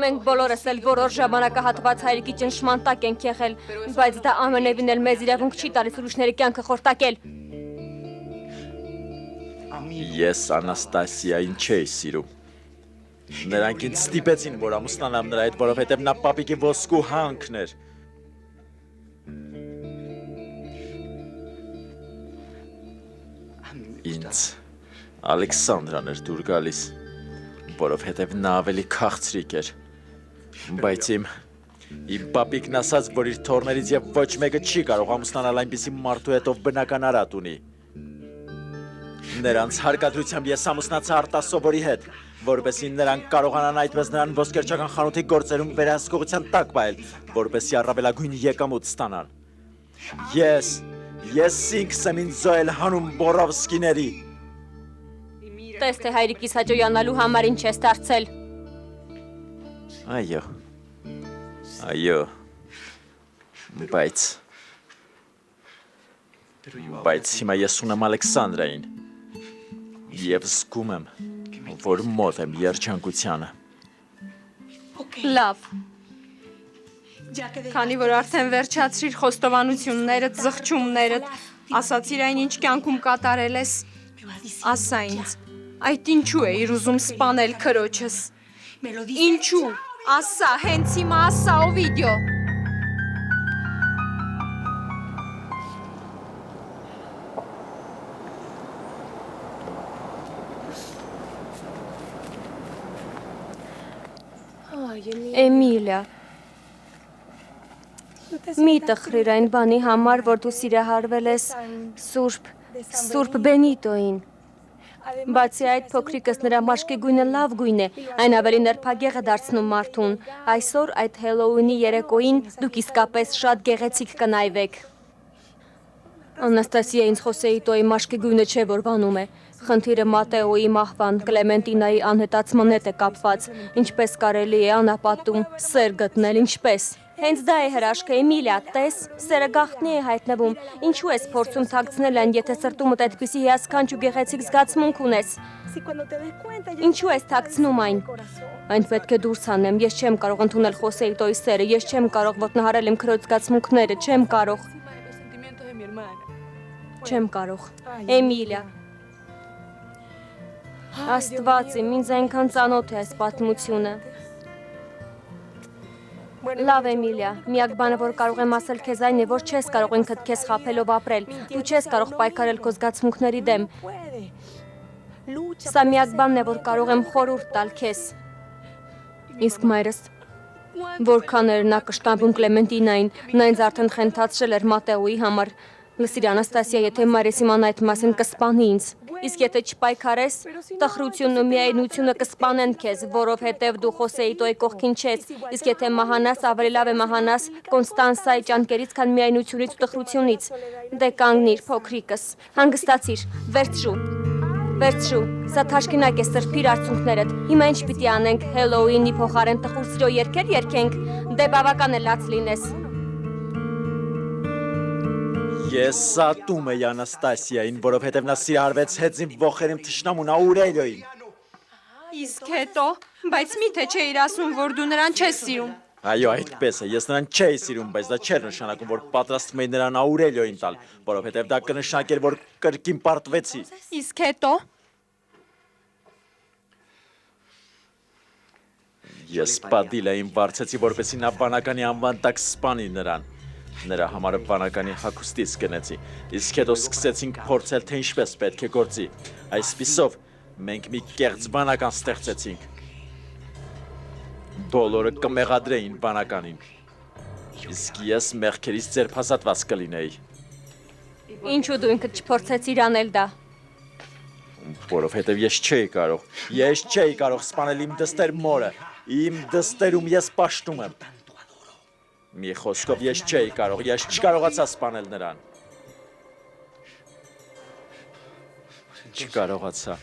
Մենք բոլորս էլ որոշ ժամանակահատված հայրիկի ճնշման տակ ենք եղել, բայց դա ամենևին էլ մեզ իրավունք չի տալիս ուրիշների կյանքը խորտակել։ Ես Անաստասիային չէի սիրում։ Նրանք ինձ ստիպեցին, որ ամուսնանամ նրա հետ, որովհետև նա պապիկի ոսկու հանքն էր։ Ինձ Ալեքսանդրան էր դուր գալիս, որովհետև նա ավելի քաղցրիկ էր։ Բայց իմ պապիկն ասաց, որ իր թոռներից եւ ոչ մեկը չի կարող ամուսնանալ այնպիսի մարդու հետ, ով բնական արատ ունի։ Նրանց հարկադրությամբ ես ամուսնացա Արտասովորի հետ, որպեսզի նրանք կարողանան այդպես նրան ոսկերչական խանութի գործերում վերահսկողության տակ պահել, որպեսզի առավելագույն եկամուտ ստանան։ Ես ինքս եմ ինձ զոհել հանուն Բորովսկիների։ Տես թե հայրիկիս հաջողանալու համար ինչ ես դարձել։ Այո, բայց հիմա ես ունեմ Ալեքսանդրային և զգում եմ, որ մոտ եմ երջանկությանը։ Լավ։ Քանի որ արդեն վերջացրիր խոստովանություններդ, զղջումներդ, ասացիր այն ինչ կյանքում կատարել ես, ասա ինձ, այդ ինչու էիր ուզում սպանել քրոջս։ Ինչու։ Ասա, հենց հիմա ասա, Օվիդիո։ Էմիլիա, մի տխրիր այն բանի համար, որ դու սիրահարվել ես Սուրբ Բենիտոին։ Բացի այդ, փոքրիկս նրա մաշկի գույնը լավ գույն է, այն ավելի նրբագեղ է դարձնում մարդուն։ Այսօր այդ Հելոուինի երեկոյին դուք իսկապես շատ գեղեցիկ կնայվեք։ Անաստասիա ինձ Խոսեիտոյի մաշկի գույնը չէ, որ վանում է։ Խնդիրը Մատեոյի մահվան, Կլեմենտինայի անհետացման հետ է կապված, ինչպես կարելի է անապատում սեր գտնել, ինչպես։ Հենց դա է հրաշքը, Էմիլիա, տես, սերը գաղտնի է հայտնվում, ինչու ես փորձում թաքցնել այն, եթե սրտումդ այդպիսի հիասքանչ ու գեղեցիկ զգացմունք ունես։ Ինչու ես թաքցնում այն։ Այն պետք է դուրս հանեմ, ես չեմ կարող ընդունել Խոսեիտոյի սերը, ես չեմ կարող ոտնահարել իմ քրոջ զգացմունքները, չեմ կարող։ Չեմ կարող։ Էմիլիա։ Աստված իմ, ինձ այնքան ծանոթ է այս պատմությունը։ Լավ Էմիլիա, միակ բանը, որ կարող եմ ասել քեզ այն է, որ չես կարող ինքդ քեզ խաբելով ապրել, դու չես կարող պայքարել քո զգացմունքների դեմ։ Սա միակ բանն է, որ կարող եմ խորհուրդ տալ քեզ։ Իսկ մայրս, որքան էր նա կշտամբում Կլեմենտինային, նա ինձ արդեն խենթացրել էր Մատեոյի համար։ Լսիր Անաստասիա, եթե մայրս իմանա այդ մասին կսպանի ինձ։ Իսկ եթե չպայքարես, տխրությունն ու միայնությունը կսպանեն քեզ, որովհետև դու Խոսեիտոյի կողքին չես։ Իսկ եթե մահանաս, ավելի լավ է մահանաս Կոնստանսայի ճանկերից, քան միայնությունից ու տխրությունից։ Դե կանգնիր, փոքրիկս, հանգստացիր, վերցրու, սա թաշկինակ է, սրբիր արցունքներդ։ Հիմա ինչ պիտի անենք, Հելոուինի փոխարեն տխուր սիրո երգեր երգենք։ Դե բավական է լաց լինես։ Ես սատում էի Անաստասիային, որովհետև նա սիրահարվեց հենց իմ ոխերիմ թշնամուն Աուրելիոյին։ Իսկ հետո, բայց միթե չէիր ասում, որ դու նրան չես սիրում։ Այո, այդպես է, ես նրան չէի սիրում, բայց դա չէր նշանակում, որ պատրաստվում էի նրան Աուրելիոյին տալ, որովհետև դա կնշանակեր, որ կրկին պարտվեցի։ Իսկ հետո։ Ես Պատիլային վարձեցի, որպեսզի նա բանականի անվան տակ սպանի նրան։ Նրա համար բանականի հագուստից գնեցի, իսկ հետո սկսեցինք փորձել, թե ինչպես պետք է գործի։ Այսպիսով մենք մի կեղծ բանական ստեղծեցինք։ Բոլորը կմեղադրեին բանականին։ Իսկ ես մեղքերից ձերբազատված կլինեի։ Ինչու դու ինքդ չփորձեցիր անել դա։ Որովհետև ես չէի կարող սպանել իմ դստեր մորը, իմ դստերում ես պաշտում եմ։ Մի խոսքով ես չկարողացա սպանել նրան։ Չկարողացա։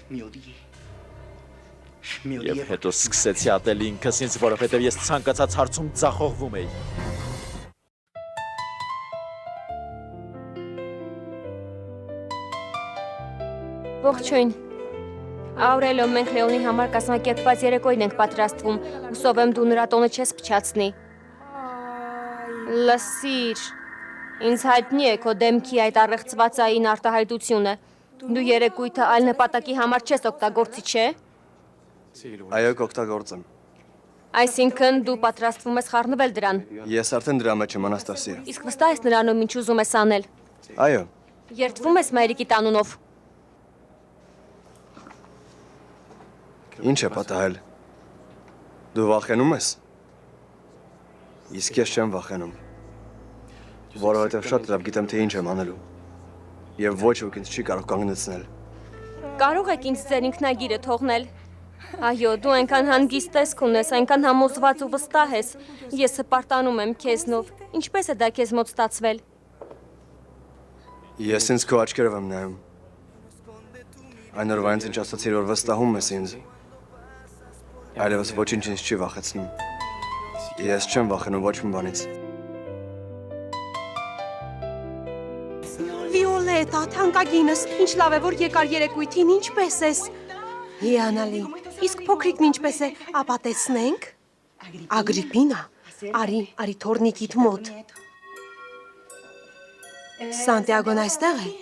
Եվ հետո սկսեցի ատել ինքս ինձ, որովհետև ես ցանկացած հարցում ձախողվում էի։ Ողջույն։ Աուրելիո, մենք Լեոնի համար կազմակերպված երեկոյին ենք պատրաստվում, հուսով եմ դու նրա տոնը չես փչացնի։ Լսիր, ինձ հայտնի է քո դեմքի այդ առեղծվածային արտահայտությունը։ Դու երեկույթը այլ նպատակի համար չես օգտագործի, չէ։ Այո, կօգտագործեմ։ Այսինքն դու պատրաստվում ես խառնվել դրան։ Ես արդեն դրա մեջ եմ, Անաստասիա։ Իսկ վստահ ես նրանում ինչ ուզում ես անել։ Այո։ Երդվում ես մայրիկիդ անունով։ Ինչ է պատահել։ Դու վախենում ես։ Իսկ ես չեմ վախենում, որովհետև շատ լավ գիտեմ, թե ինչ եմ անելու, և ոչ ոք ինձ չի կարող կանգնեցնել։ Կարող եք ինձ ձեր ինքնագիրը թողնել։ Այո, դու այնքան հանգիստ տեսք ունես, այնքան համոզված ու վստահ ես, ես հպարտանում եմ քեզնով, ինչպես է դա քեզ մոտ ստացվել։ Ես ինձ քո աչքերով եմ նայում։ Այն օրվա ինձ ինչ ասացիր, որ վստահում ես ինձ, այլևս ոչինչ ինձ չի վախեցնում։ Ես չեմ վախենում ոչ մի բանից։ Վիոլետա, թանկագինս, ինչ լավ է, որ եկար երեկույթին, ինչպես ես։ Հիանալի, իսկ փոքրիկն ինչպես է, ապա տեսնենք։ Ագրիպինա, արի թորնիկիդ մոտ։ Սանտիագոն այստեղ է։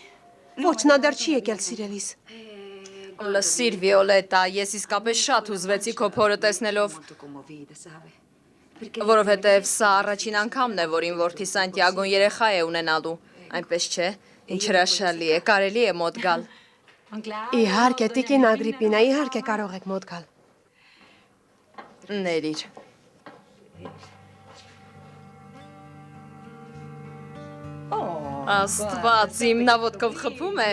Ոչ, նա դեռ չի եկել սիրելիս։ Լսիր, Վիոլետա, ես իսկապես շատ հուզվեցի քո փորը տեսնելով, որովհետև սա առաջին անգամն է, որ իմ որդի Սանտիագոն երեխա է ունենալու, այնպես չէ, ինչ հրաշալի է, կարելի է մոտ գալ։ Իհարկե, տիկին Ագրիպինա, իհարկե կարող եք մոտ գալ։ Ներիր։ Աստված, իմ նա ոտքով խփում է։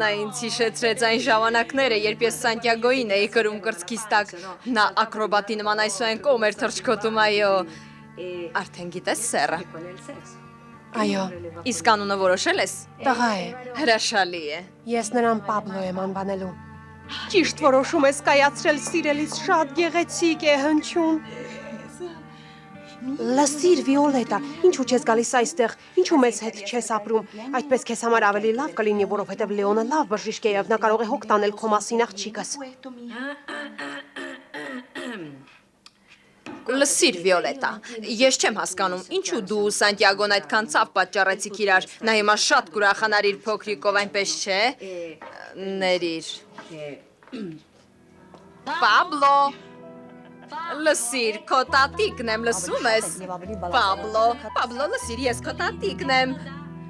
Նա ինձ հիշեցրեց այն ժամանակները, երբ ես Սանտիագոյին էի կրում կրծքիս տակ։ Նա ակրոբատի նման այսօեն կողմ էր թռչկոտում, այո։ Արդեն գիտես սեռը։ Այո, Իսկ անունը որոշել ես։ տղա է։ Հրաշալի է։ Ես նրան Պաբլո եմ անվանելու։ Ճիշտ որոշում ես կայացրել սիրելիս, շատ գեղեցիկ է հնչյուն։ Լսիր, Վիոլետա, ինչու չես գալիս այստեղ, ինչու մեզ հետ չես ապրում, այդպես քեզ համար ավելի լավ կլինի, որովհետև Լեոնը լավ բժիշկ է և նա կարող է հոգ տանել քո մասին աղջիկս։ Լսիր, Վիոլետա, ես չեմ հասկանում, ինչու դու Սանտիագոն այդքան ցավ պատճառեցիք իրար, նա հիմա շատ կուրախանար իր փոքրիկով, այնպես չէ։ Ներիր։ Պաբլո, լսիր, քո տատիկն եմ, լսում ես։ Պաբլո, լսիր, ես քո տատիկն եմ։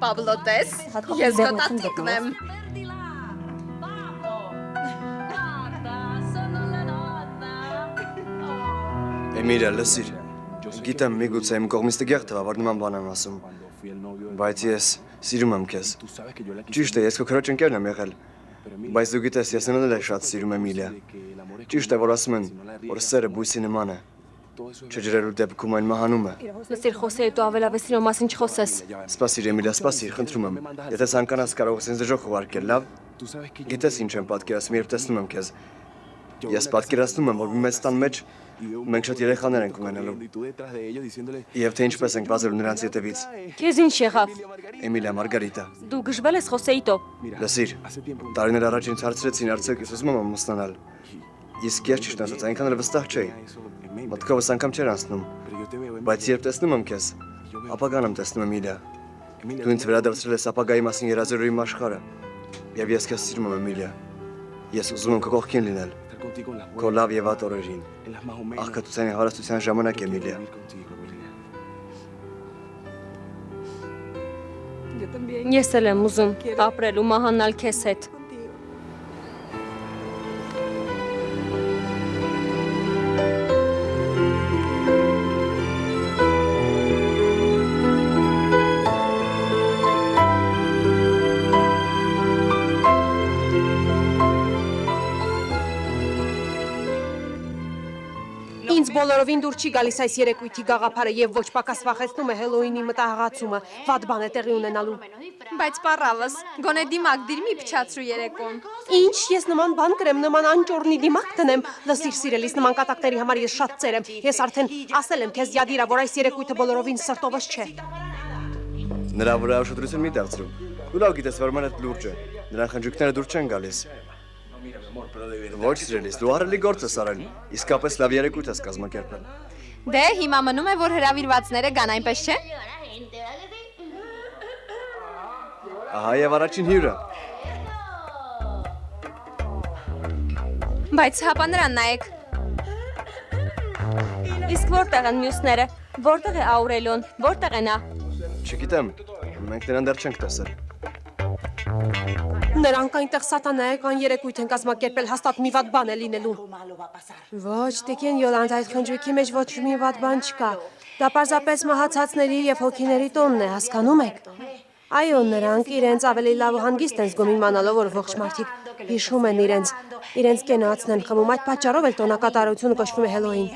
Պաբլո, տես, ես քո տատիկն եմ։ Էմիլիա, լսիր, գիտեմ միգուցե իմ կողմից տգեղ թվա, որ նման բան եմ ասում, բայց ես սիրում եմ քեզ։ Ճիշտ է, ես քո քրոջ ընկերն եմ եղել, բայց դու գիտես, ես նրան էլ շատ սիրում եմ Էմիլիա։ Ճիշտ է, որ ասում են, որ սերը բույսի նման է, չջրելու դեպքում այն մահանում է։ Լսիր, խոսեի դու ավելավես իրո մասին չխոսես։ Սպասիր, Էմիլիա, սպասիր, խնդրում եմ։ Եթե ցանկանաս կարող ես ինձ դժոխ ուղարկել, լավ։ Գիտես ինչ եմ պատկերացնում, երբ տեսնում եմ քեզ։ Ես պատկերացնում եմ, որ մի մեծ տան մեջ մենք շատ երեխաներ ենք ունենալու։ Եվ թե ինչպես ենք վազելու նրանց ետևից։ Քեզ ինչ եղավ։ Էմիլիա, Մարգարիտա, Դու գժվել ես Խոսեիտո։ լսիր, տարիներ առաջ ինձ հարցրեցին, արդյոք ես ուզում եմ ամուսնանալ։ Իսկ ես ճիշտ ասած, այնքան էլ վստահ չէի։ Մտքովս անգամ չէր անցնում։ Բայց երբ տեսնում եմ քեզ, ապագան եմ տեսնում, Էմիլիա։ Դու ինձ վերադարձրել ես ապագայի մասին երազելու իմ աշխարհը։ Եվ ես քեզ սիրում եմ, Էմիլիա։ Ես ուզում եմ քո կողքին լինել։ Քո լավ եւ վատ օրերին։ Աղքատության եւ հարստության ժամանակ, Էմիլիա։ Ես էլ եմ ուզում ապրել ու մահանալ քեզ հետ։ Ինձ բոլորովին դուր չի գալիս այս երեկույթի գաղափարը եւ ոչ պակաս վախեցնում է Հելոուինի մտահղացումը, վատ բան է տեղի ունենալու։ Բայց պարավս, գոնե դիմակ դիր մի փչացրու երեկոն։ Ինչ, ես նման բան կրեմ, նման անճորնի դիմակ տնեմ։ Լսիր, սիրելիս, նման կատակների համար ես շատ ծեր եմ։ Ես արդեն ասել եմ քեզ Յադիրա, որ այս երեկույթը բոլորովին սրտովս չէ։ Նրա վրա ուշադրություն մի դարձրու։ Դու լավ գիտես, որ մենդ լուրջ է։ Նրան խնջույքները դուր չեն գալիս։ Ոչ, սիրելիս, դու ահռելի գործ ես արել։ Իսկապես լավ երեկույթ ես կազմակերպել։ Դե, հիմա մնում է, որ հրավիրվածները գան, այնպես չէ։ Ահա եւ առաջին հյուրը։ Բայց հապա նրան նայեք։ Իսկ որտեղ են մյուսները։ Որտեղ է Աուրելիոն։ Որտեղ է նա։ Չգիտեմ, մենք նրան դեռ չենք տեսել։ Նրանք այնտեղ սատանայական երեկույթ են կազմակերպել, հաստատ մի վատ բան է լինելու։ Ոչ, տիկին Յոլանդ, այդ խնջույքի մեջ ոչ մի վատ բան չկա։ Դա պարզապես մահացածների եւ հոգիների տոնն է, հասկանում եք։ Այո, նրանք իրենց ավելի լավ ու հանգիստ են զգում իմանալով, որ ողջ մարդիկ հիշում են իրենց կենացն են խմում, այդ պատճառով էլ տոնակատարությունը կոչվում է Հելոուին։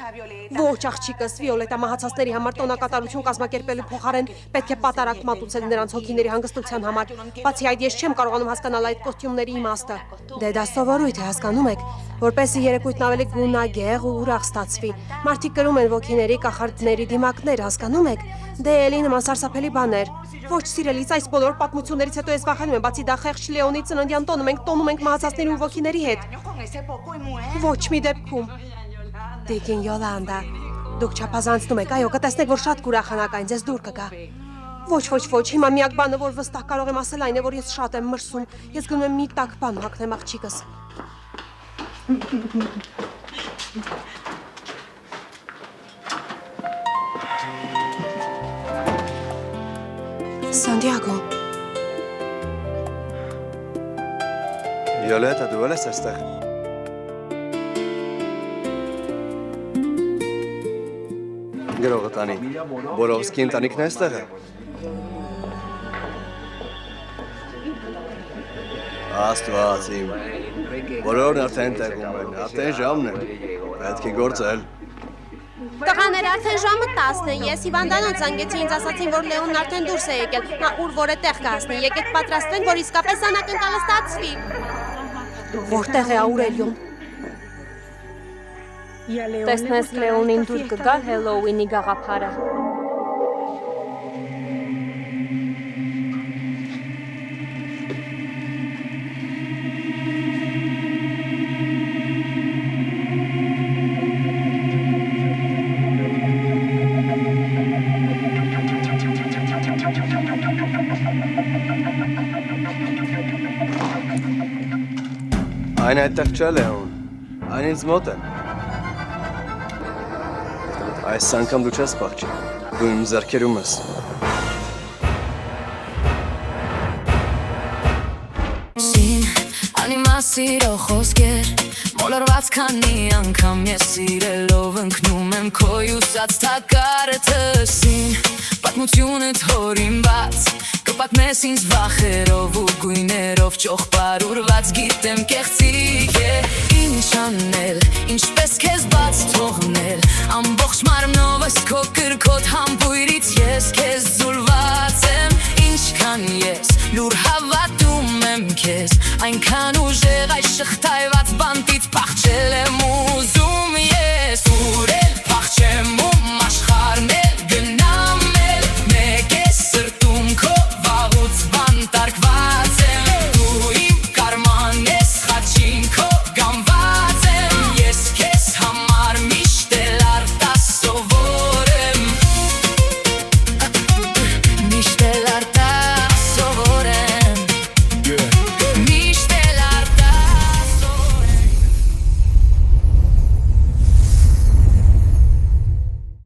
Ոչ, աղջիկս, Վիոլետա, մահացածների համար տոնակատարություն կազմակերպելու փոխարեն պետք է պատարակ մատուցել նրանց հոգիների հանգստության համար։ Բացի այդ, ես չեմ կարողանում հասկանալ այդ կոստյումների իմաստը։ Դե դա սովորույթ է, հասկանում եք, որպեսզի երեկույթն ավելի գունագեղ ու ուրախ ստացվի։ Մարդիկ կրում են ոգիների կախարդների դիմակներ, հասկանում եք։ Դե էլի նման սարսափելի բաներ։ Ոչ, սիրելիս, այս բոլոր պատմություններից հետո ես վախենում եմ, բացի դա խեղճ Լեոնի ծննդյան տոնը մենք տոնում ենք մահացածների ու ոգիների հետ։ Ոչ մի դեպքում։ Տիկին Յոլանդա, Դուք չափազանցնում եք, այո, կտեսնեք, որ շատ կուրախանաք այն ձեզ դուր կգա։ Ոչ, հիմա միակ բանը, որ վստահ կարող եմ ասել այն է, որ ես շատ եմ մրսում։ Ես գնում եմ մի տաք բան հագնեմ աղջիկս։ Սանտիագո։ Վիոլետա, դու ել ես այստեղ։ Գրողը տանի, Բորովսկի ընտանիքն է այստեղ է։ Աստված իմ, բոլորն արդեն տեղում են, արդեն ժամն է, պետք է գործել։ Տղաներ, արդեն ժամը 10 է, ես հիվանդանոց զանգեցի, ինձ ասացին, որ Լեոնն արդեն դուրս է եկել, նա ուր որ է տեղ կհասնի, եկեք պատրաստվենք, որ իսկապես անակնկալը ստացվի։ Որտեղ է Աուրելիոն։ Տեսնես Լեոնին դուր կգա Հելլոուինի գաղափարը։ Այն այդտեղ չէ Լեոն, այն ինձ մոտ է։ Այս անգամ դու չես պահճի, դու իմ ձեռքերում ես։ Սին, անիմասիրո խոսքեր, մոլորված քանի անգամ ես սիրելով ընկնում եմ քո ուսած թակարը թսին, պատմությունդ հորինված, կպատմես ինձ վախերով ու գույներով ճոխպարուրված գիտեմ կեղծիկ է, ինչ անել, ինչպես քեզ բաց թողնել, ամբողջ մարմնովս քո կրքոտ համբույրից ես քեզ զուլված եմ, ինչքան ես լուր հավատում եմ քեզ, այնքան ուժ